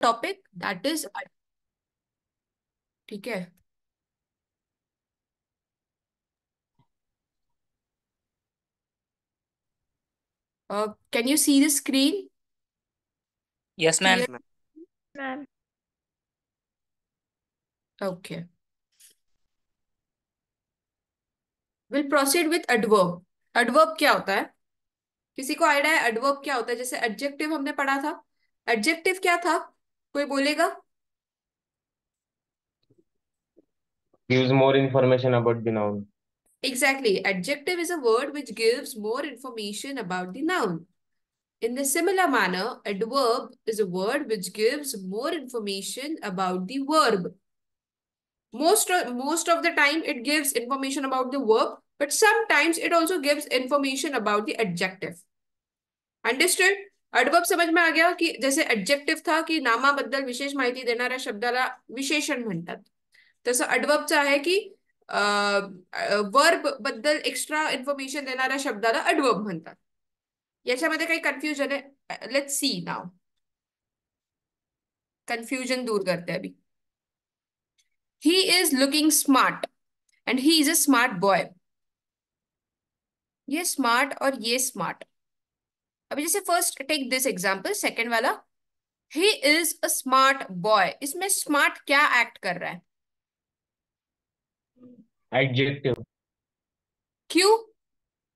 Topic that is, ठीक है। Can you see the screen Yes, ma'am. Clear? Ma'am. Okay, will proceed with adverb. Adverb क्या होता है? किसी को आइडिया है एडवर्ब क्या होता है? जैसे एडजेक्टिव हमने पढ़ा था, एडजेक्टिव क्या था? कोई बोलेगा? Gives more information about the noun. Exactly. Adjective is a word which gives more information about the noun. In the similar manner, adverb is a word which gives more information about the verb. Most of the time it gives information about the verb, but sometimes it also gives information about the adjective. Understood? adverb समझ में आ गया कि जैसे adjective था की नामाबद्दल विशेष माहिती देणाऱ्या शब्दाला विशेषण म्हणतात, तसं adverbचा आहे की वर्ब बद्दल एक्स्ट्रा इन्फॉर्मेशन देणाऱ्या शब्दाला adverb म्हणतात. याच्यामध्ये काही कन्फ्युजन आहे? लेट्स सी नाउ, कन्फ्यूजन दूर करते हैं अभी. He is looking smart and he is a smart boy. ये स्मार्ट और ये स्मार्ट. अभी जैसे first take this example, second वाला, he is a smart boy. इसमें स्मार्ट क्या एक्ट कर रहा है? Adjective. क्यों?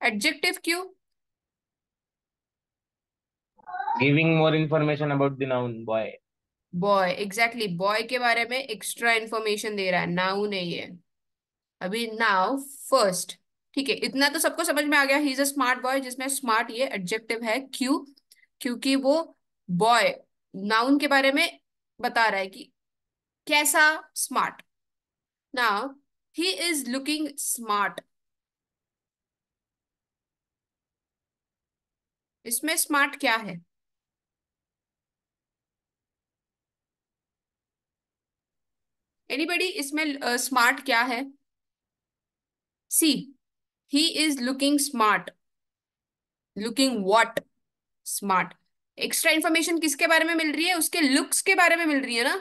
एडजेक्टिव क्यों? Giving more information about the noun boy. Boy, exactly, boy के बारे में एक्स्ट्रा इंफॉर्मेशन दे रहा है, नाउन है ये. अभी नाउ फर्स्ट, ठीक है, इतना तो सबको समझ में आ गया. ही इज अ स्मार्ट बॉय, जिसमें स्मार्ट ये एडजेक्टिव है. क्यों? क्योंकि वो बॉय नाउन के बारे में बता रहा है कि कैसा smart. Now he is looking smart. इसमें स्मार्ट क्या है? एनीबडी? इसमें स्मार्ट क्या है? See, he is looking smart. Looking what? Smart. Extra information किसके बारे में मिल रही है? उसके लुक्स के बारे में मिल रही है ना,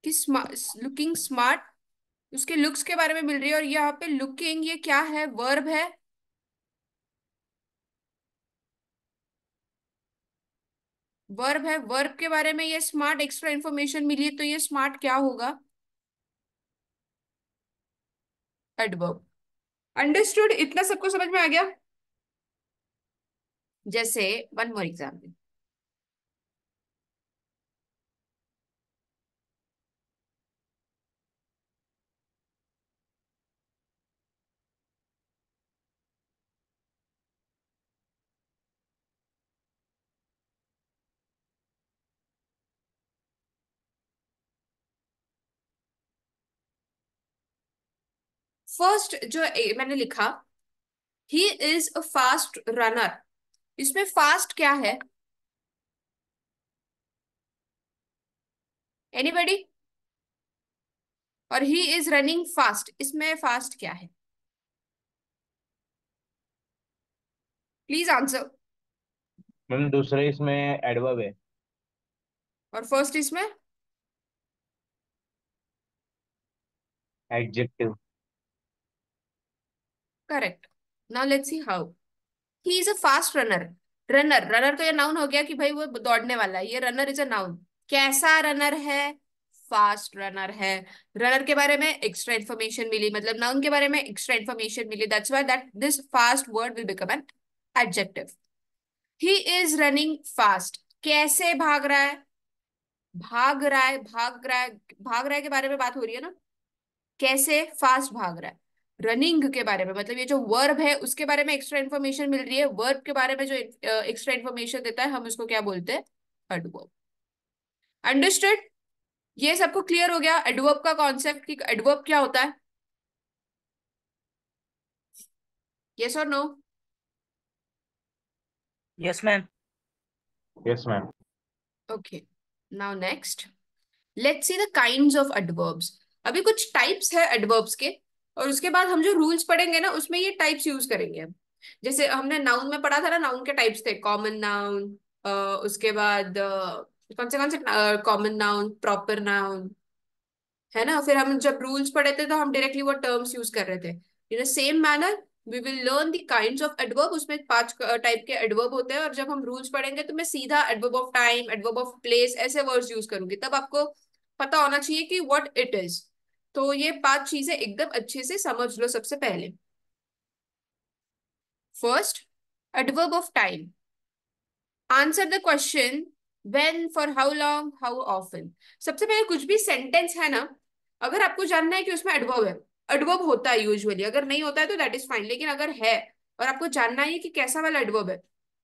कि लुकिंग स्मार्ट उसके लुक्स के बारे में मिल रही है. और यहाँ पे लुकिंग ये क्या है? वर्ब है. वर्ब है, वर्ब के बारे में ये स्मार्ट एक्स्ट्रा इंफॉर्मेशन मिली है, तो ये स्मार्ट क्या होगा? एडवर्ब. अंडरस्टूड? इतना सबको समझ में आ गया? जैसे वन मोर एग्जाम्पल. फर्स्ट जो मैंने लिखा, ही इज अ फास्ट रनर. इसमें फास्ट क्या है? एनीबडी? और ही इज रनिंग फास्ट, इसमें फास्ट क्या है? Please answer. मैम दूसरे इसमें एडवर्ब है. और फर्स्ट इसमें? Adjective. Correct. Now let's see how. He is a fast runner. Runner, runner तो ये नाउन हो गया कि भाई वो दौड़ने वाला है. ये रनर इज अ नाउन. कैसा रनर है? फास्ट रनर है. रनर के बारे में एक्स्ट्रा इन्फॉर्मेशन मिली, मतलब नाउन के बारे में एक्स्ट्रा इन्फॉर्मेशन मिली. That's why that this fast word will become an adjective. He is running fast. कैसे भाग रहा है? भाग रहा है, भाग रहा है, भाग रहा है के बारे में बात हो रही है ना. कैसे फास्ट भाग रहा है? रनिंग के बारे में, मतलब ये जो वर्ब है उसके बारे में एक्स्ट्रा इन्फॉर्मेशन मिल रही है. वर्ब के बारे में जो एक्स्ट्रा इन्फॉर्मेशन देता है हम उसको क्या बोलते हैं? एडवर्ब. अंडरस्टूड? ये सबको क्लियर हो गया एडवर्ब का कॉन्सेप्ट कि एडवर्ब क्या होता है? यस और no? Yes, ma'am. Yes, ma'am. Okay, now next let's see the kinds of adverbs. अभी कुछ टाइप्स है एडवर्ब्स के, और उसके बाद हम जो रूल्स पढ़ेंगे ना उसमें ये टाइप्स यूज करेंगे. जैसे हमने नाउन में पढ़ा था ना, नाउन के टाइप्स थे, कॉमन नाउन, उसके बाद कौन से कॉमन नाउन, प्रॉपर नाउन, है ना। फिर हम जब रूल्स पढ़े थे तो हम डायरेक्टली वो टर्म्स यूज कर रहे थे। In same manner we will learn the kinds of adverb, उसमें 5 टाइप के एडवर्ब होते हैं, और जब हम रूल्स पढ़ेंगे तो मैं सीधा adverb of time, adverb of place ऐसे वर्ड्स यूज करूंगी, तब आपको पता होना चाहिए कि व्हाट इट इज। तो ये 5 चीजें एकदम अच्छे से समझ लो। सबसे पहले first, adverb of time. Answer the question when, for how long, how often. सबसे पहले कुछ भी सेंटेंस है ना, अगर आपको जानना है कि उसमें एडवर्ब है, एडवर्ब होता है यूजुअली, अगर नहीं होता है तो दैट इज फाइन, लेकिन अगर है और आपको जानना है कि कैसा वाला एडवर्ब है,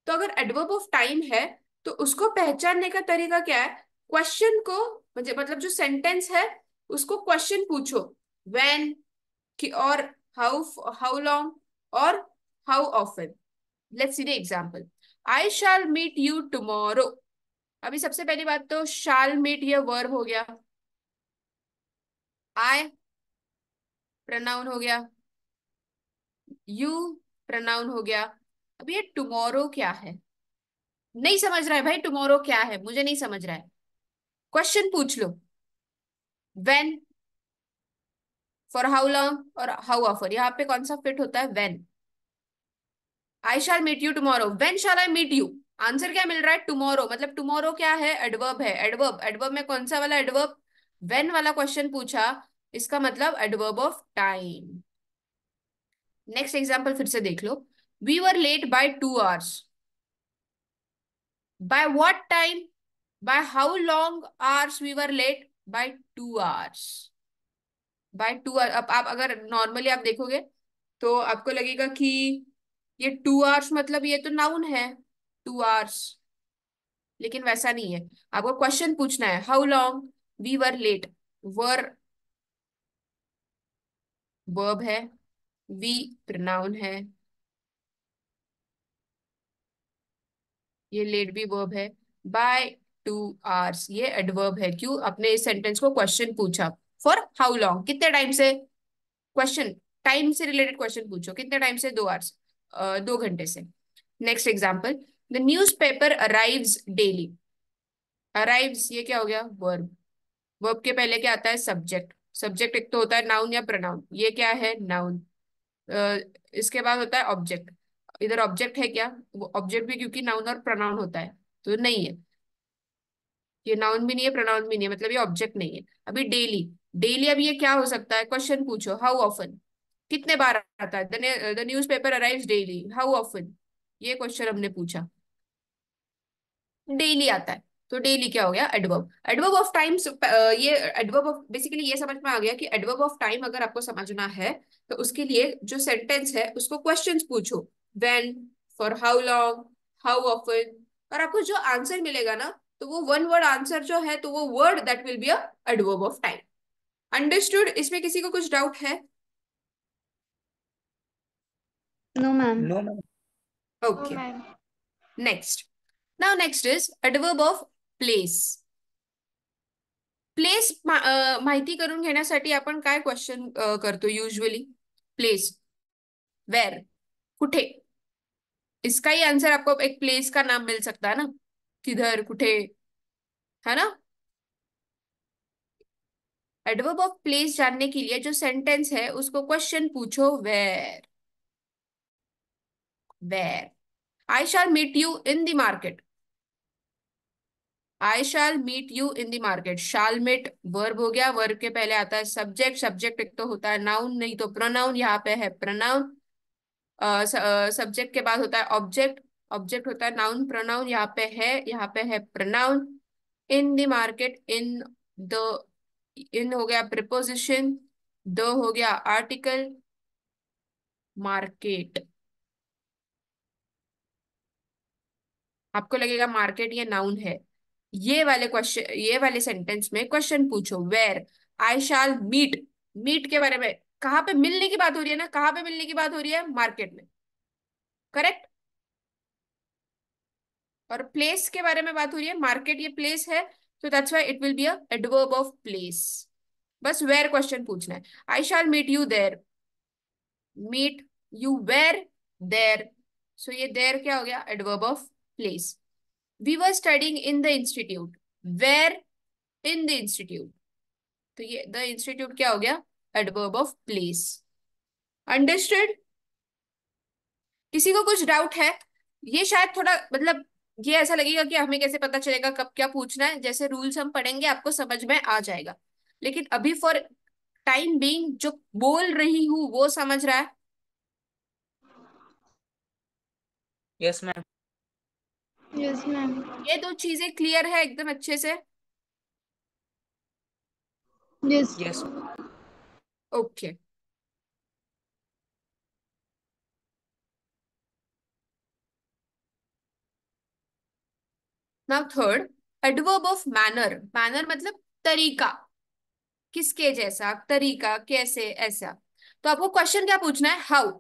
तो अगर एडवर्ब ऑफ टाइम है तो उसको पहचानने का तरीका क्या है, क्वेश्चन को, मतलब जो सेंटेंस है उसको क्वेश्चन पूछो, व्हेन कि, और हाउ, हाउ लॉन्ग, और how often. Let's see the example. I shall meet you tomorrow. अभी सबसे पहली बात तो शैल मीट ये वर्ब हो गया, आई प्रोनाउन हो गया, यू प्रोनाउन हो गया। अब ये टुमारो क्या है, नहीं समझ रहा है भाई, टुमारो क्या है मुझे नहीं समझ रहा है, क्वेश्चन पूछ लो। व्हेन, फॉर हाउ लॉन्ग और हाउ ऑफर, यहाँ पे कौन सा फिट होता है, when. I shall meet you tomorrow, when shall I meet you. Answer क्या मिल रहा है, टुमारो, मतलब टुमारो क्या है, एडवर्ब है। एडवर्ब, एडवर्ब में कौन सा वाला एडवर्ब, व्हेन वाला क्वेश्चन पूछा, इसका मतलब adverb of time. Next example फिर से देख लो। We were late by 2 hours। By what time, by how long hours we were late, by 2 hours। By 2 hours, अब आप अगर नॉर्मली आप देखोगे तो आपको लगेगा कि ये 2 hours मतलब ये तो नाउन है, 2 hours, लेकिन वैसा नहीं है। आपको क्वेश्चन पूछना है, how long, we were late, were verb है, वी प्रोनाउन है, ये लेट भी वर्ब है, बाय 2 hours ये एडवर्ब है। क्यों, अपने इस सेंटेंस को क्वेश्चन पूछा। फॉर हाउ लॉन्ग, कितने टाइम से, क्वेश्चन, टाइम से रिलेटेड क्वेश्चन पूछो, कितने टाइम से, 2 hours, 2 घंटे से। Next example, the news paper arrives daily. Arrives ये क्या हो गया, वर्ब। वर्ब के पहले क्या आता है, सब्जेक्ट। सब्जेक्ट एक तो होता है नाउन या प्रोनाउन, ये क्या है, नाउन। इसके बाद होता है ऑब्जेक्ट। इधर ऑब्जेक्ट है क्या, वो ऑब्जेक्ट भी क्योंकि नाउन और प्रोनाउन होता है, तो नहीं है, ये नाउन भी नहीं है, प्रोनाउन भी नहीं है, मतलब ये ऑब्जेक्ट नहीं है। अभी डेली, डेली अब ये क्या हो सकता है, क्वेश्चन पूछो, हाउ ऑफन, कितने बार आता है, the news paper arrives daily, how often, ये क्वेश्चन हमने पूछा, डेली आता है, तो डेली क्या हो गया, एडवर्ब। एडवर्ब ऑफ टाइम, ये एडवर्ब ऑफ, बेसिकली ये समझ में आ गया कि एडवर्ब ऑफ टाइम अगर आपको समझना है तो उसके लिए जो सेंटेंस है उसको क्वेश्चंस पूछो, when, for how long, how often, और आपको जो आंसर मिलेगा ना, तो वो वन वर्ड आंसर जो है, तो वो word that will be a adverb of time. Understood, इसमें किसी को कुछ डाउट है? No, ma'am. No ma'am. No, okay, ma'am. Next. Now next is adverb of place. Place माहिती करून घेण्यासाठी आपण काय क्वेश्चन करतो युजली, प्लेस, वेर, कुठे। इसका ही आंसर आपको एक प्लेस का नाम मिल सकता है ना, किधर, कुठे, है ना। एडवर्ब ऑफ प्लेस जानने के लिए जो सेंटेंस है उसको क्वेश्चन पूछो, where, where. I shall meet you in the market. I shall meet you in the market, shall meet verb हो गया, वर्ब के पहले आता है सब्जेक्ट, सब्जेक्ट एक तो होता है नाउन नहीं तो प्रोनाउन, यहाँ पे है प्रोनाउन। सब्जेक्ट के बाद होता है ऑब्जेक्ट, ऑब्जेक्ट होता है नाउन प्रोनाउन, यहाँ पे है, यहाँ पे है pronoun. In the market, in the, in हो गया प्रिपोजिशन, द हो गया आर्टिकल, मार्केट। आपको लगेगा मार्केट ये नाउन है, ये वाले क्वेश्चन, ये वाले सेंटेंस में क्वेश्चन पूछो, where I shall meet, meet के बारे में, कहाँ पे मिलने की बात हो रही है ना, कहाँ पे मिलने की बात हो रही है, मार्केट में, करेक्ट। और प्लेस के बारे में बात हो रही है, मार्केट ये प्लेस है, तो that's why it will be a adverb of place. बस वेयर क्वेश्चन पूछना है, I shall meet you there, meet you where there, so ये देयर क्या हो गया, adverb of place. We were studying in the institute, where in the institute, तो ये the institute क्या हो गया, एडवर्ब ऑफ प्लेस। अंडरस्टूड? किसी को कुछ डाउट है? ये शायद थोड़ा मतलब ये ऐसा लगेगा कि हमें कैसे पता चलेगा कब क्या पूछना है, जैसे रूल्स हम पढ़ेंगे आपको समझ में आ जाएगा। लेकिन अभी फॉर टाइम बीइंग जो बोल रही हूँ वो समझ रहा है? Yes ma'am. Yes, ma'am. ये दो चीजें क्लियर है एकदम अच्छे से? Yes. Yes. Okay. Now third, adverb of manner. Manner मतलब तरीका, किसके जैसा, तरीका, कैसे, ऐसा। तो आपको क्वेश्चन क्या पूछना है, हाउ।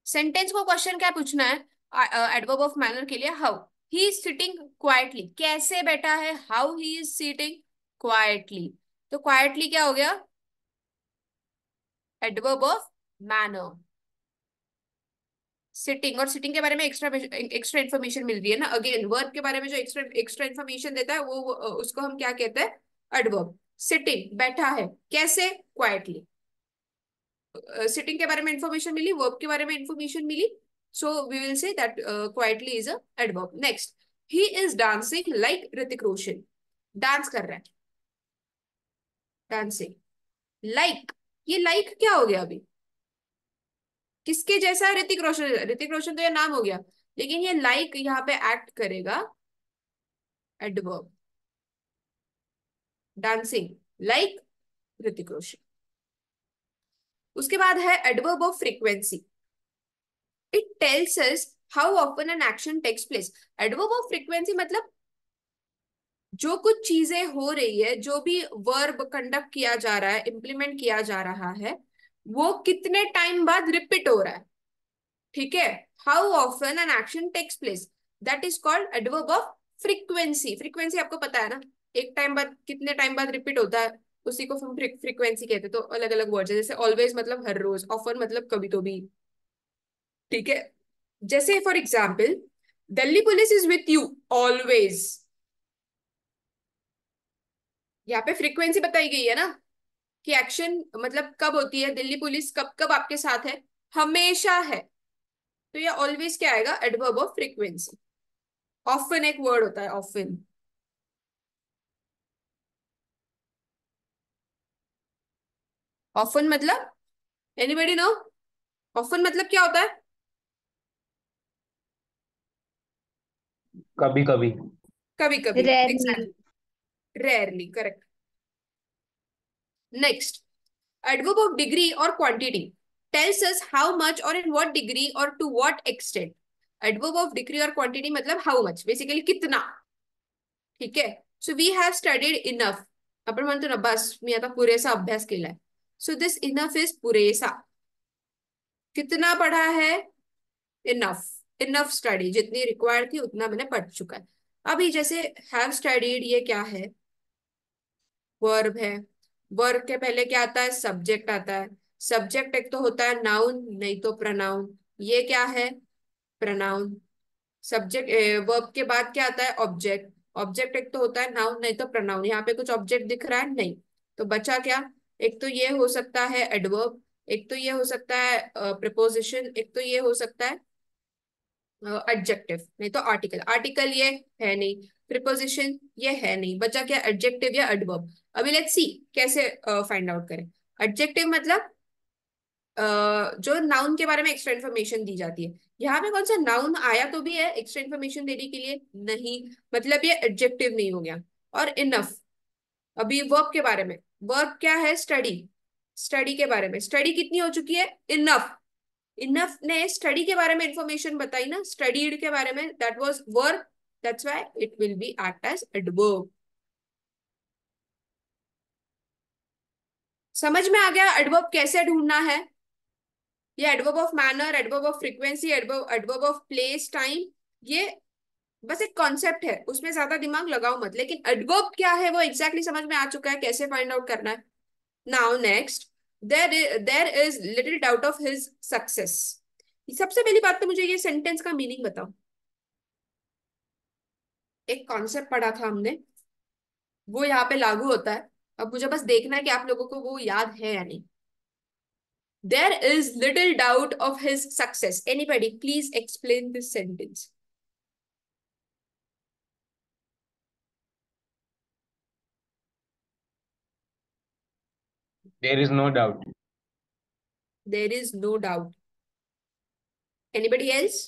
सेंटेंस को क्वेश्चन क्या पूछना है एडवर्ब ऑफ मैनर के लिए, how he is sitting quietly, कैसे बैठा है, how he is sitting quietly. तो क्वाइटली क्या हो गया, एडवर्ब ऑफ मैनर। सिटिंग, और सिटिंग के बारे में एक्स्ट्रा एक्स्ट्रा इन्फॉर्मेशन मिल रही है ना, अगेन वर्ब के बारे में जो एक्स्ट्रा एक्स्ट्रा इन्फॉर्मेशन देता है वो उसको हम क्या कहते हैं, एडवर्ब। सिटिंग, बैठा है, कैसे, क्वाइटली। सिटिंग के बारे में इंफॉर्मेशन मिली, वर्ब के बारे में इंफॉर्मेशन मिली, so we will say that quietly is a adverb. Next, he is dancing like Hrithik Roshan, dance कर रहा है, डांसिंग लाइक। ये लाइक क्या हो गया अभी, किसके जैसा, ऋतिक रोशन। ऋतिक रोशन तो ये नाम हो गया, लेकिन ये लाइक यहाँ पे एक्ट करेगा adverb, dancing like Hrithik Roshan. उसके बाद है adverb of frequency. It tells us how often an action takes place. Adverb of frequency मतलब जो कुछ चीजें हो रही है, जो भी वर्ब कंडक्ट किया जा रहा है, इम्प्लीमेंट किया जा रहा है, वो कितने टाइम बाद रिपीट हो रहा है। ठीक है, how often an action takes place, that is called adverb of frequency. Frequency आपको पता है ना, एक टाइम बाद, कितने टाइम बाद रिपीट होता है, उसी को हम फ्रीक्वेंसी कहते हैं। तो अलग अलग वर्ड है, जैसे ऑलवेज मतलब हर रोज, ऑफन मतलब कभी तो भी। ठीक है, जैसे for example, Delhi police is with you always, यहाँ पे फ्रीक्वेंसी बताई गई है ना, कि एक्शन मतलब कब होती है, दिल्ली पुलिस कब कब आपके साथ है, हमेशा है। तो ये ऑलवेज क्या आएगा, एडवर्ब ऑफ फ्रीक्वेंसी। ऑफन एक वर्ड होता है, ऑफन। ऑफन मतलब, एनीबडी नो, ऑफन मतलब क्या होता है? कभी कभी। कभी कभी, Rarely. Exactly, rarely, correct. Next, adverb of degree और quantity tells us how much और इन व्हाट डिग्री और to what extent. Adverb of degree और क्वांटिटी मतलब हाउ मच, बेसिकली कितना। ठीक है, so we have studied enough, आपण म्हणतो ना बस मी आता पुरेसा अभ्यास केलाय, सो दिस इनफ इज पुरेसा। कितना पढ़ा है, इनफ। इनफ स्टडी, जितनी रिक्वायर्ड थी उतना मैंने पढ़ चुका है। अभी जैसे हैव स्टडीड, ये क्या है, वर्ब है। वर्ब के पहले क्या आता है, सब्जेक्ट आता है। सब्जेक्ट एक तो होता है नाउन, नहीं तो प्रनाउन। ये क्या है, प्रनाउन। सब्जेक्ट, वर्ब के बाद क्या आता है, ऑब्जेक्ट। ऑब्जेक्ट एक तो होता है नाउन, नहीं तो प्रनाउन। यहाँ पे कुछ ऑब्जेक्ट दिख रहा है नहीं, तो बचा क्या, एक तो ये हो सकता है एडवर्ब, एक तो ये हो सकता है प्रीपोजिशन, एक तो ये हो सकता है एडजेक्टिव, नहीं तो आर्टिकल। आर्टिकल ये है नहीं, प्रीपोजिशन ये है नहीं, बचा क्या, एडजेक्टिव या एडवर्ब। अभी लेट्स सी कैसे फाइंड आउट करें। एडजेक्टिव मतलब जो नाउन के बारे में एक्स्ट्रा इन्फॉर्मेशन दी जाती है। यहाँ पे कौन सा नाउन आया तो भी है एक्स्ट्रा इन्फॉर्मेशन देने के लिए, नहीं, मतलब ये एडजेक्टिव नहीं हो गया। और इनफ, अभी वर्ब के बारे में, वर्ब क्या है, स्टडी। स्टडी के बारे में, स्टडी कितनी हो चुकी है, इनफ। इनफ ने स्टडी के बारे में इंफॉर्मेशन बताई ना, स्टडीड के बारे में, that was verb, that's why it will be act as adverb. समझ में आ गया एडवर्ब कैसे ढूंढना है? ये adverb of manner, adverb of frequency, adverb adverb of place time, ये बस एक कॉन्सेप्ट है, उसमें ज्यादा दिमाग लगाओ मत। लेकिन एडवर्ब क्या है वो एग्जैक्टली समझ में आ चुका है, कैसे फाइंड आउट करना है। Now next, there is little doubt of his success. सबसे पहली बात तो मुझे ये सेंटेंस का मीनिंग बताओ। एक कॉन्सेप्ट पढ़ा था हमने, वो यहाँ पे लागू होता है। अब मुझे बस देखना है कि आप लोगों को वो याद है या नहीं। There is little doubt of his success. Anybody, please explain this sentence. There is no doubt. There is no doubt. Anybody else?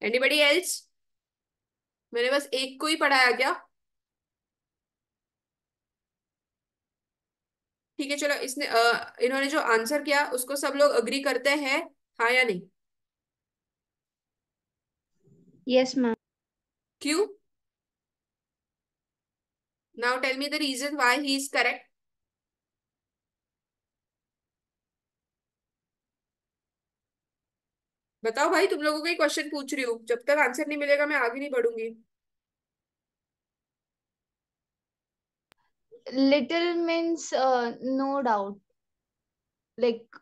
Anybody else? मैंने बस एक को ही पढ़ाया क्या? ठीक है चलो, इन्होंने जो आंसर किया उसको सब लोग अग्री करते हैं, हाँ या नहीं? Yes, ma'am. क्यों? Now tell me the reason why he is correct. बताओ भाई, तुम लोगों को ही क्वेश्चन पूछ रही हूँ, जब तक आंसर नहीं मिलेगा मैं आगे नहीं बढ़ूंगी। Little means no doubt. Like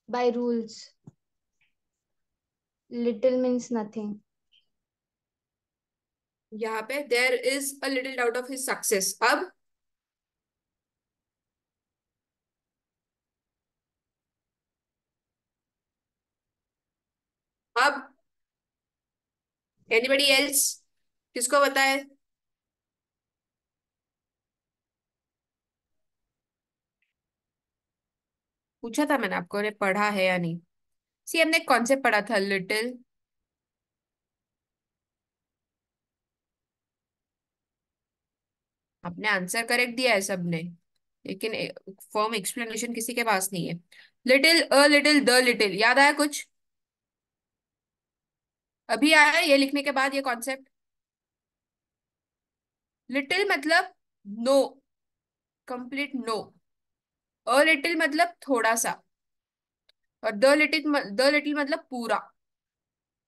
by rules. Little means nothing. यहाँ पे there is a little doubt of his success. अब एनीबडी एल्स, किसको बताए? पूछा था मैंने आपको, ने पढ़ा है या नहीं? सी हमने एक कॉन्सेप्ट पढ़ा था, लिटिल, आपने आंसर करेक्ट दिया है सबने, लेकिन फॉर्म एक्सप्लेनेशन किसी के पास नहीं है। Little, a little, the little, याद आया कुछ? अभी आया ये लिखने के बाद ये कॉन्सेप्ट। लिटिल मतलब no, complete no. A little मतलब थोड़ा सा, और द लिटिल मतलब पूरा।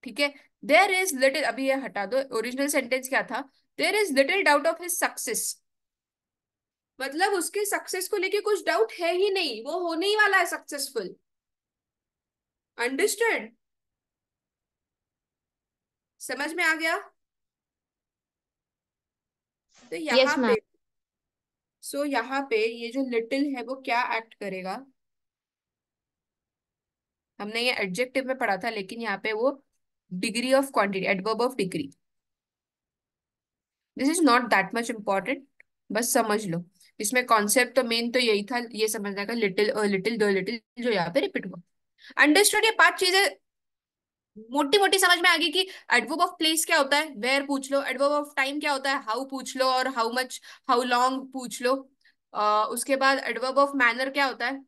ठीक है। देयर इज लिटिल, अभी ये हटा दो, ओरिजिनल सेंटेंस क्या था? There is little doubt of his success, मतलब उसके सक्सेस को लेके कुछ डाउट है ही नहीं, वो होने ही वाला है सक्सेसफुल। अंडरस्टैंड? समझ में आ गया? तो यहाँ Yes, ma'am. पे, यहाँ पे ये जो लिटिल है वो क्या एक्ट करेगा? हमने ये एडजेक्टिव में पढ़ा था, लेकिन यहाँ पे वो degree of quantity, adverb of degree. This is not that much important, बस समझ लो। इसमें कॉन्सेप्ट तो मेन तो यही था, ये समझने का, little, a little, the little, जो यहाँ पे रिपीट हुआ। अंडरस्टूड? ये 5 चीजें मोटी मोटी समझ में आ गई कि एडवर्ब ऑफ प्लेस क्या होता है, वेयर पूछ लो। एडवर्ब ऑफ टाइम क्या होता है, हाउ पूछ लो, और हाउ मच, हाउ लॉन्ग पूछ लो। उसके बाद एडवर्ब ऑफ मैनर क्या होता है,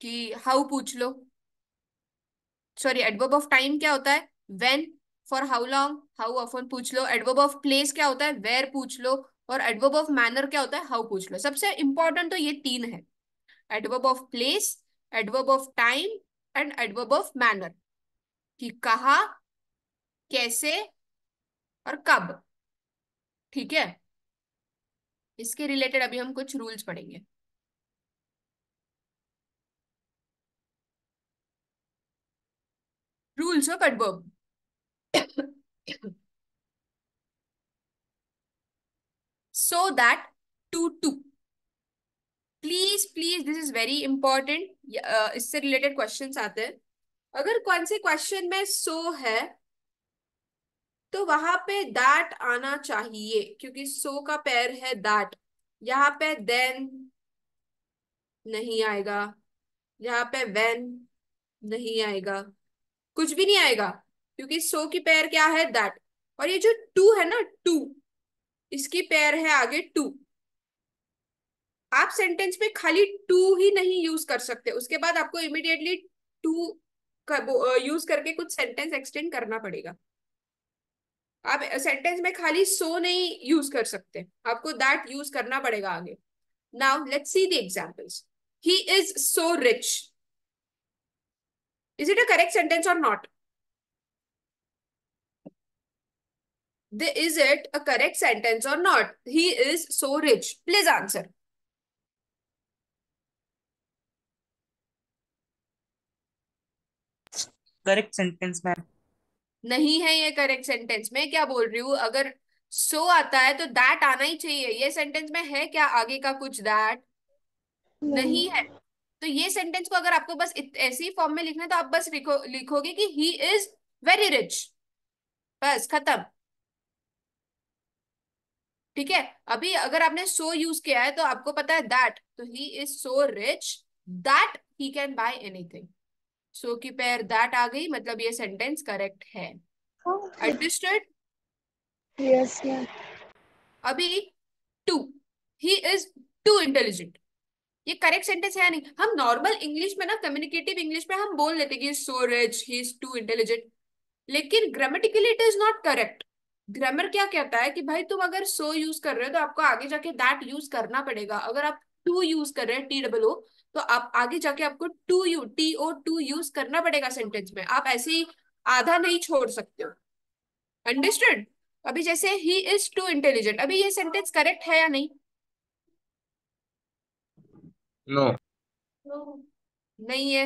कि हाउ पूछ लो। सॉरी, एडवर्ब ऑफ टाइम क्या होता है, when. For how long, how often पूछ लो। एडवर्ब ऑफ प्लेस क्या होता है, वेयर पूछ लो। और एडवर्ब ऑफ मैनर क्या होता है, हाउ पूछ लो। सबसे इंपॉर्टेंट तो ये 3 है, adverb of place, adverb of time, and adverb of manner, कि कहा, कैसे, और कब। ठीक है। इसके रिलेटेड अभी हम कुछ रूल्स पढ़ेंगे। Rules of adverb. So that, to please please, this is very important. इससे रिलेटेड क्वेश्चंस आते हैं। अगर कौन से क्वेश्चन में सो है तो वहां पे दैट आना चाहिए, क्योंकि सो का पैर है दैट। यहाँ पे देन नहीं आएगा, यहाँ पे व्हेन नहीं आएगा, कुछ भी नहीं आएगा, क्योंकि सो की पैर क्या है, दैट। और ये जो टू है ना, टू, इसकी पैर है आगे टू। आप सेंटेंस में खाली टू ही नहीं यूज कर सकते, उसके बाद आपको इमिडिएटली टू यूज करके कुछ सेंटेंस एक्सटेंड करना पड़ेगा। आप सेंटेंस में खाली सो नहीं यूज कर सकते, आपको दैट यूज करना पड़ेगा आगे। Now let's see the examples. He is so rich, is it a correct sentence और not? Is it a correct sentence or not? He is so rich. Please answer. Correct sentence ma'am. नहीं है ये correct sentence. मैं क्या बोल रही हूँ, अगर सो आता है तो दैट आना ही चाहिए। ये सेंटेंस में है क्या आगे का कुछ दैट? नहीं है। तो ये सेंटेंस को अगर आपको बस ऐसे ही फॉर्म में लिखना है तो आप बस लिखोगे कि ही इज वेरी रिच, बस खत्म। ठीक है। अभी अगर आपने सो यूज किया है तो आपको पता है दैट, तो he is so rich that he can buy anything. So की पेयर दैट आ गई, मतलब ये सेंटेंस करेक्ट है। अंडरस्टूड? Yes ma'am. अभी two, he is too intelligent, ये करेक्ट सेंटेंस है या नहीं? हम नॉर्मल इंग्लिश में ना, कम्युनिकेटिव इंग्लिश में हम बोल लेते कि so rich, he is too intelligent, लेकिन grammatically it is not correct. Grammar क्या कहता है कि भाई तुम अगर सो यूज कर रहे हो तो आपको आगे जाके दैट यूज करना पड़ेगा। अगर आप टू यूज कर रहे हैं, टी डबल ओ, तो आप आगे जाके आपको too you T O too use करना पड़ेगा सेंटेंस में। आप ऐसे ही आधा नहीं छोड़ सकते हो। अंडरस्टूड? अभी जैसे ही इज टू इंटेलिजेंट, अभी ये सेंटेंस करेक्ट है या नहीं? No. नहीं है।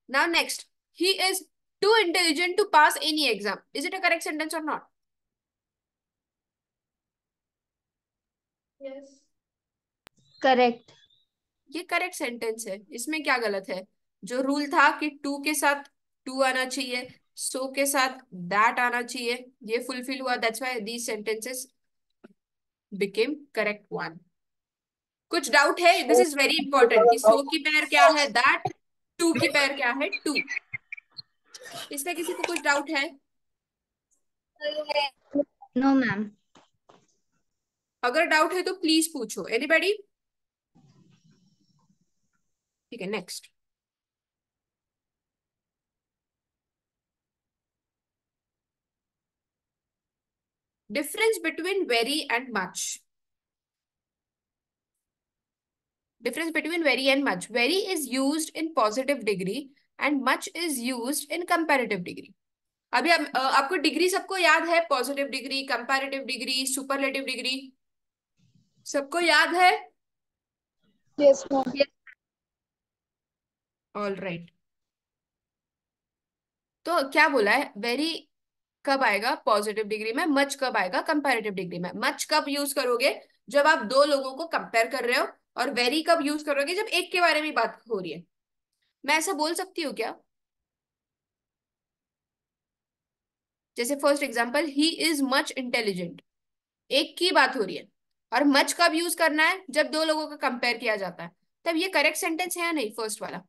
Now next, he is too intelligent to pass any exam, is it a correct sentence और नॉट? Yes, correct. ये करेक्ट सेंटेंस है। इसमें क्या गलत है? जो रूल था कि टू के साथ टू आना चाहिए, सो के साथ दैट आना चाहिए, ये फुलफिल हुआ। That's why these sentences became correct one. कुछ डाउट है? दिस इज वेरी इंपॉर्टेंट कि सो की पेयर क्या है दैट, टू की पेयर क्या है टू। इसमें किसी को कुछ डाउट है? No ma'am. अगर डाउट है तो प्लीज पूछो। एनीबॉडी? ठीक है, next. Difference between very and much. Difference between very and much. Very is used in positive degree and much is used in comparative degree. अभी आपको डिग्री सबको याद है? Positive degree, comparative degree, superlative degree, सबको याद है? Yes ma'am. All right. तो क्या बोला है? वेरी कब आएगा पॉजिटिव डिग्री में, मच कब आएगा कंपैरेटिव डिग्री में? मच कब यूज करोगे? जब आप दो लोगों को कंपेयर कर रहे हो। और वेरी कब यूज करोगे? जब एक के बारे में बात हो रही है। मैं ऐसा बोल सकती हूँ क्या? जैसे first example, he is much intelligent, एक की बात हो रही है। और मच कब यूज करना है? जब दो लोगों का कंपेयर किया जाता है। तब ये करेक्ट सेंटेंस है या नहीं फर्स्ट वाला?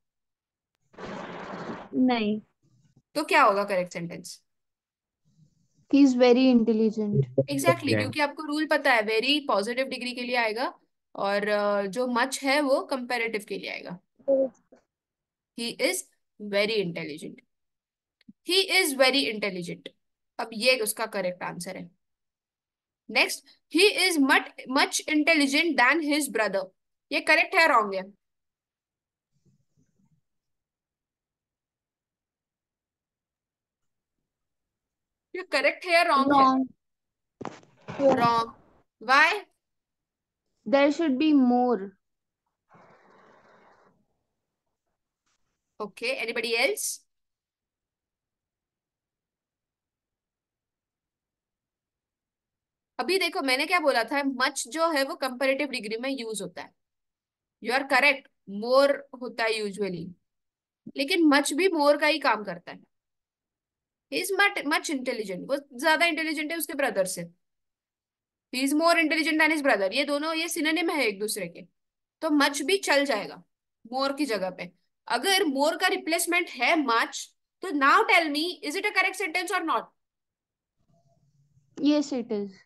नहीं। तो क्या होगा correct sentence? He is very intelligent. Exactly, क्योंकि आपको रूल पता है, वेरी पॉजिटिव डिग्री के लिए आएगा और जो मच है वो कंपेरेटिव के लिए आएगा। He is very intelligent, he is very intelligent. अब ये उसका करेक्ट आंसर है। Next, he is much much intelligent than his brother, ये करेक्ट है रॉन्ग है? ये करेक्ट है या रॉन्ग है? Wrong. Wrong. Why? There should be more. Okay, anybody else? अभी देखो मैंने क्या बोला था, मच जो है वो कंपैरेटिव डिग्री में यूज होता है। यू आर करेक्ट, मोर होता है यूजुअली, लेकिन मच भी मोर का ही काम करता है। इज मच मच इंटेलिजेंट, वो ज्यादा इंटेलिजेंट है उसके ब्रदर से। He is more intelligent than his brother, ये दोनों ये सिनोनिम है एक दूसरे के। तो मच भी चल जाएगा मोर की जगह पे। अगर मोर का रिप्लेसमेंट है मच, तो now tell me, is it a correct sentence और not? Yes it is.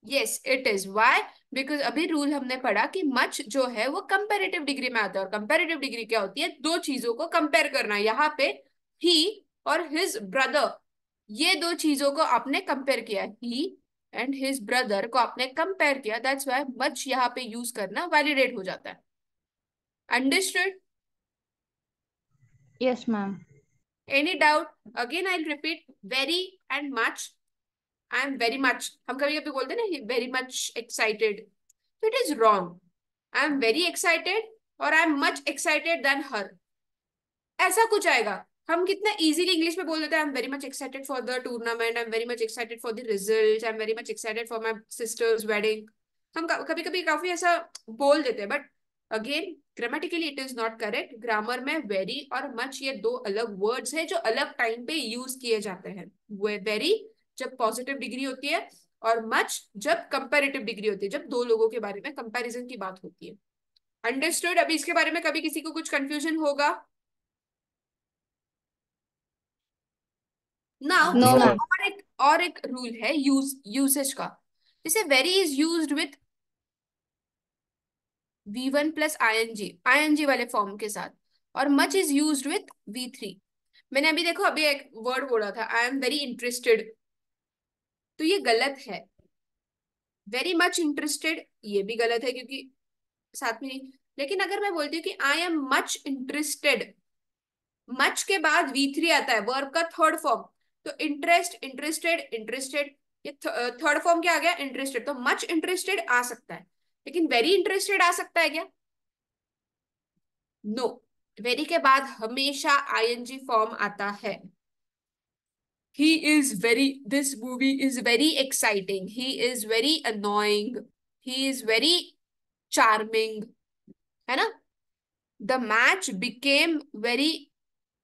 Yes it is. Why? Because अभी रूल हमने पढ़ा कि मच जो है वो कंपैरेटिव डिग्री में आता है। और कंपैरेटिव डिग्री क्या होती है? दो चीजों को कंपेयर करना। यहाँ पे ही और हिज ब्रदर, ये दो चीजों को आपने कंपेयर किया, ही एंड हिज ब्रदर को आपने कंपेयर किया। दैट्स व्हाई मच यहाँ पे यूज करना वैलिडेट हो जाता है। Understood? Yes ma'am. Any doubt? Again I repeat, very and much. I am very much, हम कभी कभी बोलते हैं ना वेरी मच एक्साइटेड, तो it is wrong. I am very excited और I am much excited than her, ऐसा कुछ आएगा। हम कितना इजीली इंग्लिश में बोल देते हैं, आई am very much excited for the tournament, I am very much excited for the result, I am very much excited for my sisters wedding. हम कभी कभी काफी ऐसा बोल देते हैं, but again grammatically it is not correct. Grammar में very और मच ये दो अलग वर्ड्स हैं जो अलग टाइम पे यूज किए जाते हैं। वेरी जब पॉजिटिव डिग्री होती है, और मच जब कंपैरेटिव डिग्री होती है, जब दो लोगों के बारे में कंपैरिजन की बात होती है। अंडरस्टूड? अभी इसके बारे में कभी किसी को कुछ कंफ्यूजन होगा? नाउ No, इसका ma'am. और एक रूल है यूसेज का। जैसे very is used with V1 plus I N G वाले फॉर्म के साथ, और much is used with V3। मैंने अभी देखो, अभी एक वर्ड बोला था, आई एम वेरी इंटरेस्टेड, तो ये गलत है। वेरी मच इंटरेस्टेड ये भी गलत है, क्योंकि साथ में नहीं। लेकिन अगर मैं बोलती हूँ कि आई एम मच इंटरेस्टेड, मच के बाद V3 आता है, वर्ब का थर्ड फॉर्म, तो इंटरेस्ट, इंटरेस्टेड, इंटरेस्टेड, ये थर्ड फॉर्म क्या आ गया? इंटरेस्टेड। तो मच इंटरेस्टेड आ सकता है, लेकिन वेरी इंटरेस्टेड आ सकता है क्या? नो। वेरी के बाद हमेशा आईएनजी फॉर्म आता है। ही is very, this movie is very exciting, he is very annoying, he is very charming, है ना? द मैच बिकेम वेरी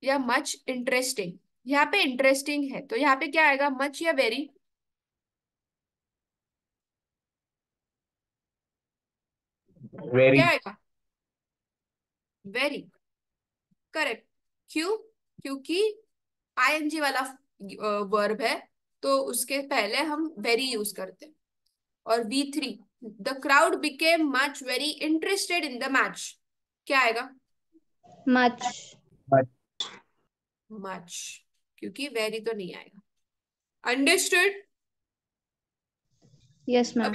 या मच इंटरेस्टिंग। यहाँ पे इंटरेस्टिंग है, तो यहाँ पे क्या आएगा? मच या वेरी? क्या Very. आएगा? वेरी। करेक्ट। क्यों? क्योंकि आईएनजी वाला वर्ब है, तो उसके पहले हम वेरी यूज करते हैं। और V3, the crowd became much very interested in the match, क्या आएगा? Much. मच, क्योंकि वेरी तो नहीं आएगा। अंडरस्टूड? Yes, ma'am.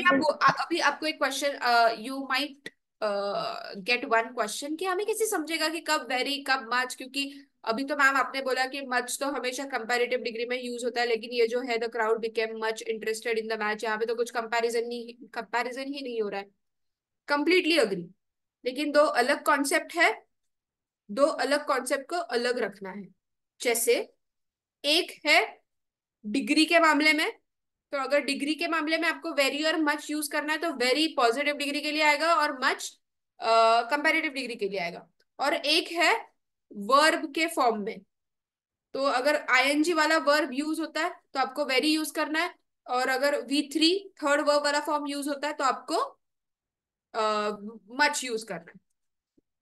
अभी आपको एक question, you might get one question, कि हमें कैसे समझेगा कि कब वेरी कब मच? क्योंकि अभी तो मैम आपने बोला कि मच तो हमेशा कंपैरेटिव डिग्री में यूज होता है, लेकिन ये जो है the crowd became much interested in the match, यहाँ पे तो कुछ कंपैरिजन ही नहीं हो रहा है। कंप्लीटली अग्री, लेकिन दो अलग कॉन्सेप्ट है, दो अलग कॉन्सेप्ट को अलग रखना है। जैसे एक है डिग्री के मामले में, तो अगर डिग्री के मामले में आपको वेरी और मच यूज करना है, तो वेरी पॉजिटिव डिग्री के लिए आएगा और मच कंपैरेटिव डिग्री के लिए आएगा। और एक है वर्ब के फॉर्म में, तो अगर आईएनजी वाला वर्ब यूज होता है तो आपको वेरी यूज करना है, और अगर V3 थर्ड वर्ब वाला फॉर्म यूज होता है तो आपको मच यूज करना है।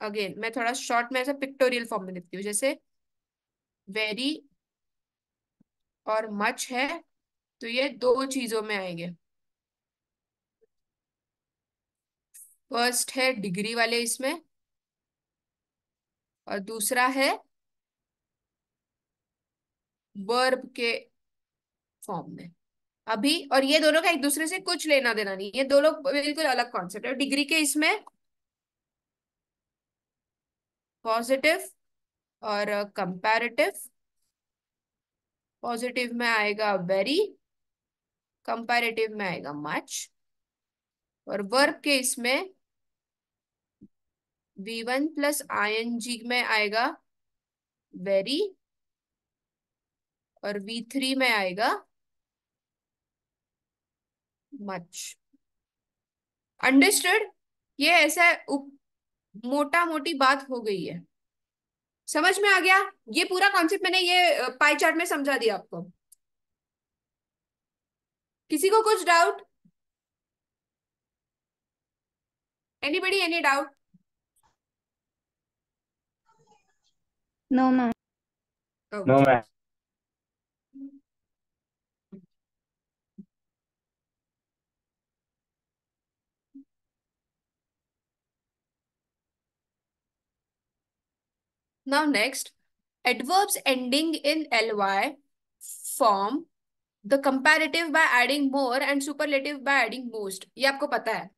अगेन मैं थोड़ा शॉर्ट में ऐसा पिक्टोरियल फॉर्म में लिखती हूँ, जैसे वेरी और मच है, तो ये दो चीजों में आएंगे। फर्स्ट है डिग्री वाले इसमें, और दूसरा है वर्ब के फॉर्म में। अभी और ये दोनों का एक दूसरे से कुछ लेना देना नहीं, ये दोनों बिल्कुल अलग कॉन्सेप्ट है। डिग्री के इसमें पॉजिटिव और कंपैरेटिव। पॉजिटिव में आएगा वेरी, कंपैरेटिव में आएगा मच, और वर्ब के इसमें V1 प्लस ING में आएगा वेरी, और V3 में आएगा मच। अंडरस्टूड? ये ऐसा मोटा मोटी बात हो गई है, समझ में आ गया? ये पूरा कॉन्सेप्ट मैंने ये पाई चार्ट में समझा दिया आपको। किसी को कुछ doubt? Anybody, any doubt? No, ma'am. No, okay. ma'am. Now next, adverbs ending in ly form the comparative by adding more and superlative by adding most। ये आपको पता है,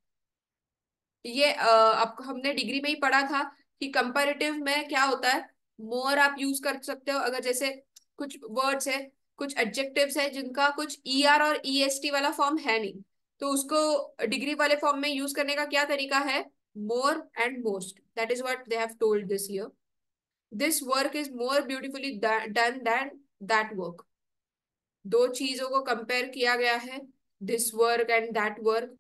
ये आपको हमने डिग्री में ही पढ़ा था कि कंपैरेटिव में क्या होता है। मोर आप यूज कर सकते हो, अगर जैसे कुछ वर्ड्स है, कुछ एडजेक्टिव्स है जिनका कुछ ER और EST वाला फॉर्म है नहीं, तो उसको डिग्री वाले फॉर्म में यूज करने का क्या तरीका है? More and most, that is what they have told this year. This work is more beautifully done than that work. दो चीजों को कंपेयर किया गया है, this work and that work.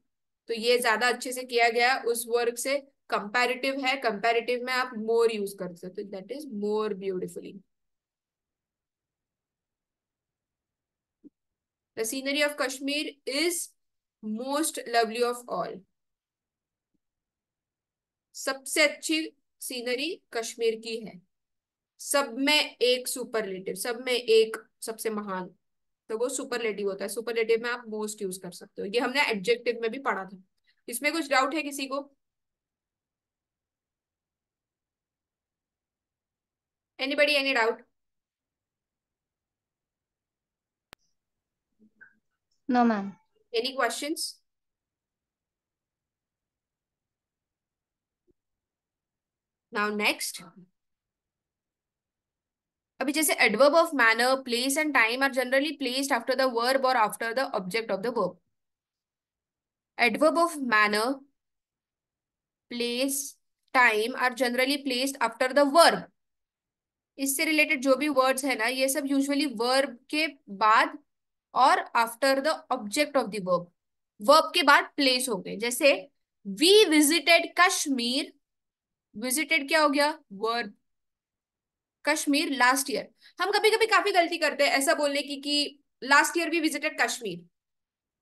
तो ये ज्यादा अच्छे से किया गया है उस वर्क से। कंपैरेटिव है, कंपैरेटिव में आप मोर यूज कर सकते हो, that is more beautifully. The scenery of Kashmir is most lovely of all. सबसे अच्छी सीनरी कश्मीर की है। सब में एक सुपरलेटिव, सब में एक सबसे महान, तो वो सुपरलेटिव होता है। सुपरलेटिव में आप मोस्ट यूज कर सकते हो, ये हमने एडजेक्टिव में भी पढ़ा था। इसमें कुछ डाउट है किसी को? Anybody, any doubt? No, ma'am. Any questions? Now next. अभी जैसे adverb of manner, place and time are generally placed after the verb और after the object of the verb. Adverb of manner, place, time are generally placed after the verb. इससे related जो भी words है ना, ये सब usually verb के बाद और after the object of the verb, verb के बाद प्लेस हो गए। जैसे वी विजिटेड कश्मीर, विजिटेड क्या हो गया? वर्ब। Kashmir last year. हम कभी कभी काफी गलती करते हैं ऐसा बोलने की कि लास्ट ईयर भी visited Kashmir.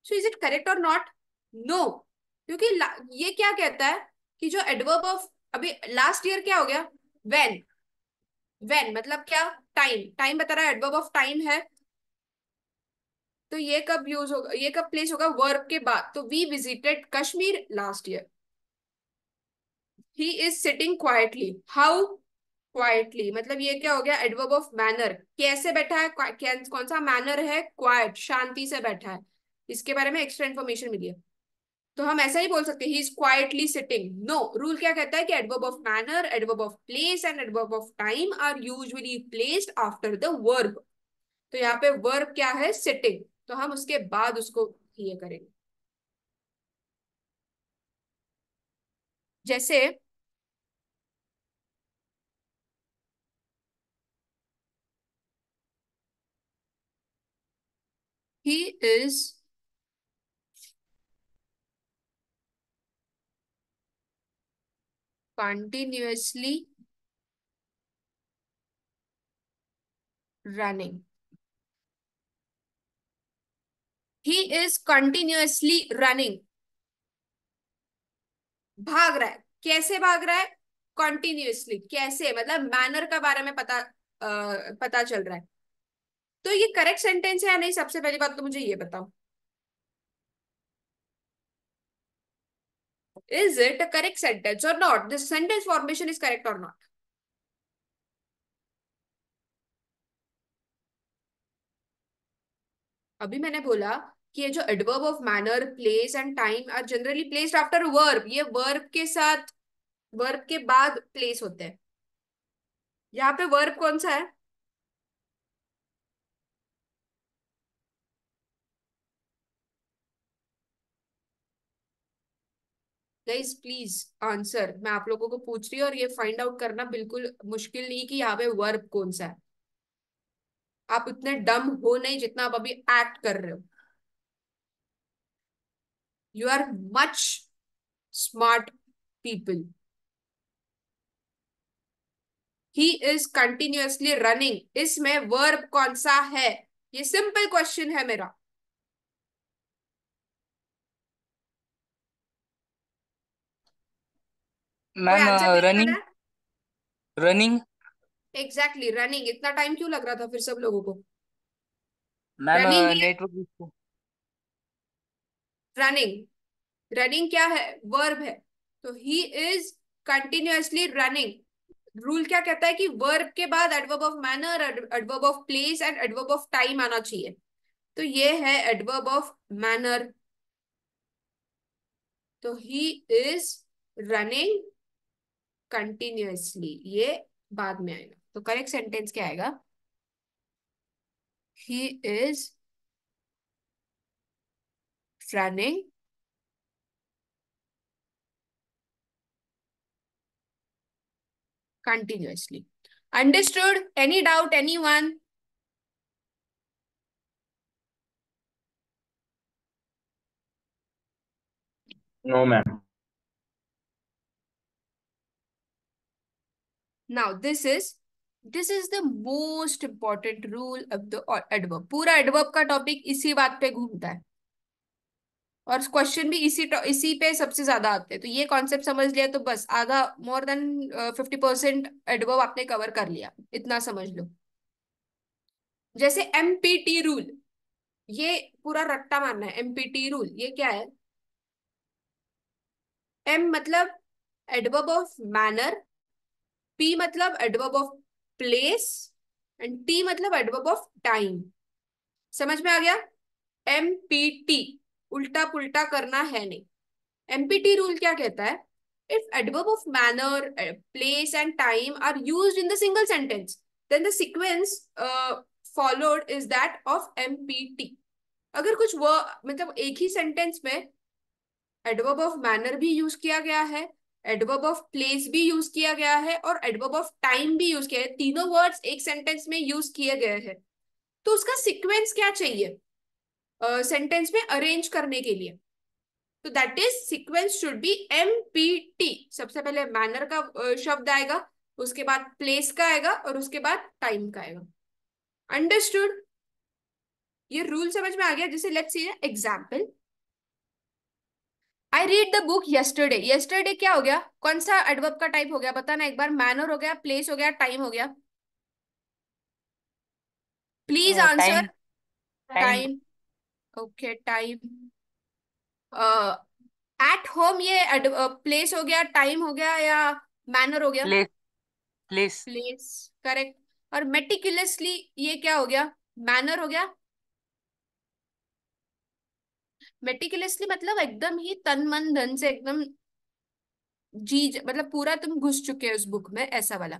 So is it correct और नॉट? नो। क्योंकि ये क्या कहता है कि जो एडवर्ब ऑफ, अभी लास्ट ईयर क्या हो गया? व्हेन। व्हेन मतलब क्या? टाइम। टाइम बता रहा है, एडवर्ब ऑफ टाइम है। तो ये कब यूज होगा, ये कब प्लेस होगा? वर्ब के बाद। तो we visited Kashmir last year. He is sitting quietly, how quietly, मतलब ये क्या हो गया? Adverb of manner. कैसे बैठा है? कौन सा मैनर है? क्वाइट, शांति से बैठा है। इसके बारे में एक्स्ट्रा इन्फॉर्मेशन मिली है। तो हम ऐसा ही बोल सकते हैं, he is quietly sitting. No, rule क्या कहता है कि adverb of manner, adverb of place and adverb of time are usually placed after the verb. तो यहाँ पे वर्ब क्या है? सिटिंग। तो हम उसके बाद उसको ये करेंगे। जैसे ही is continuously running. He is continuously running, भाग रहा है। कैसे भाग रहा है? कंटिन्यूअसली। कैसे मतलब मैनर का बारे में पता चल रहा है। तो ये करेक्ट सेंटेंस है या नहीं? सबसे पहली बात तो मुझे ये बताओ, is it a correct sentence और not? This sentence formation is correct और नॉट? अभी मैंने बोला कि ये जो adverb of manner, place and time are generally placed after verb, ये वर्ब के साथ, वर्ब के बाद प्लेस होते हैं। यहाँ पे वर्ब कौन सा है? गाइस प्लीज आंसर, मैं आप लोगों को पूछ रही हूँ और ये फाइंड आउट करना बिल्कुल मुश्किल नहीं कि यहाँ पे वर्ब कौन सा है। आप उतने डम हो नहीं जितना आप अभी एक्ट कर रहे हो। You are much smart people. He is continuously running, इसमें वर्ब कौन सा है? ये सिंपल क्वेश्चन है मेरा। कोई मैम आंसर देने वाला रनिंग, है? रनिंग। Exactly, running. इतना टाइम क्यों लग रहा था फिर सब लोगों को? Ma'am running. Network. Running, running क्या है? वर्ब है। तो he is continuously running. Rule क्या कहता है कि वर्ब के बाद adverb of manner, adverb of place and adverb of time आना चाहिए। तो ये है एडवर्ब ऑफ मैनर। तो ही इज रनिंग कंटिन्यूअसली, ये बाद में आएगा। तो करेक्ट सेंटेंस क्या आएगा? He is running continuously. Understood? Any doubt, anyone? No, ma'am. Now this is the most important rule of the adverb. पूरा adverb का टॉपिक इसी बात पे घूमता है और क्वेश्चन भी इसी पे सबसे ज्यादा आते हैं। तो ये कॉन्सेप्ट समझ लिया तो बस आधा, मोर देन 50% एडवर्ब आपने कवर कर लिया, इतना समझ लो। जैसे एमपीटी रूल, ये पूरा रट्टा मारना है। एमपीटी रूल ये क्या है? एम मतलब एडवर्ब ऑफ मैनर, पी मतलब adverb of place, and T मतलब एडवर्ब ऑफ टाइम। समझ में आ गया? एमपीटी उल्टा पुल्टा करना है नहीं। एमपीटी रूल क्या कहता है? If adverb of manner, place and time are used in the single sentence, then the sequence followed is that of MPT. अगर कुछ वो मतलब एक ही सेंटेंस में एडवर्ब ऑफ मैनर भी यूज किया गया है, एडवर्ब ऑफ प्लेस भी यूज किया गया है और एडवर्ब ऑफ टाइम भी यूज किया है, तीनों वर्ड्स एक सेंटेंस में यूज किए गए हैं, तो उसका सीक्वेंस क्या चाहिए सेंटेंस में अरेंज करने के लिए? तो that is sequence should be empty. सबसे पहले मैनर का शब्द आएगा, उसके बाद प्लेस का आएगा और उसके बाद टाइम का आएगा। अंडरस्टूड? ये रूल समझ में आ गया? जैसे let's see example, I read the book yesterday. Yesterday क्या हो गया? कौन सा एडवर्ब का टाइप हो गया? बताना एक बार। मैनर हो गया, प्लेस हो गया, टाइम हो गया? Please answer. Time time time. Okay, time. At home ये प्लेस हो गया, टाइम हो गया, या मैनर हो गया? Place place place, correct. और मेटिकुलसली ये क्या हो गया? मैनर हो गया। मेटिकुलसली मतलब एकदम ही तन मन धन से, एकदम मतलब पूरा तुम घुस चुके हो उस बुक में, ऐसा वाला।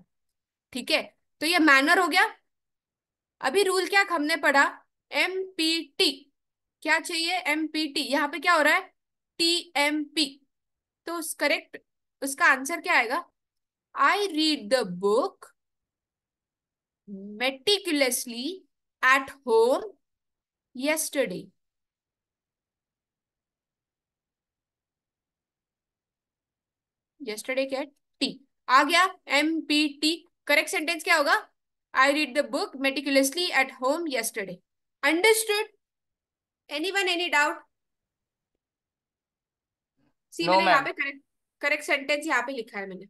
ठीक है, तो ये मैनर हो गया। अभी रूल क्या हमने पढ़ा? एमपीटी। क्या चाहिए? एमपीटी। यहाँ पे क्या हो रहा है? टीएमपी। तो करेक्ट उसका आंसर क्या आएगा? आई read the book meticulously at home yesterday. yesterday क्या है? टी। आ गया एमपीटी। करेक्ट सेंटेंस क्या होगा? I read the book meticulously at home yesterday. Understood? Anyone, any doubt? See no मैंने यहाँ मैम। पे करेक्ट करेक्ट सेंटेंस यहाँ पे लिखा है मैंने।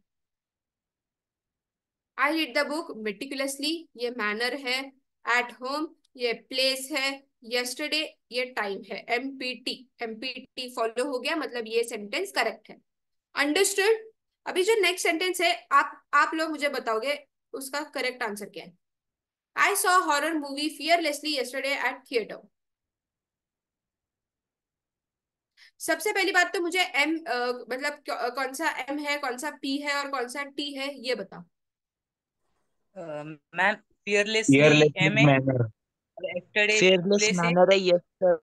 आई रीड द बुक मेटिकुलसली ये मैनर है, एट होम ये प्लेस है, यस्टरडे ये टाइम है। एमपीटी एमपीटी फॉलो हो गया, मतलब ये सेंटेंस करेक्ट है। अंडरस्टूड? अभी जो नेक्स्ट सेंटेंस है, आप लोग मुझे बताओगे उसका करेक्ट आंसर क्या है। I saw horror movie fearlessly yesterday at theatre. सबसे पहली बात तो मुझे एम मतलब कौन सा एम है, कौन सा पी है और कौन सा टी है, ये बताओ। मैम फियरलेसली Fearlessly एम है manner. और यस्टरडे fearless प्लेस है। manner है, yes sir.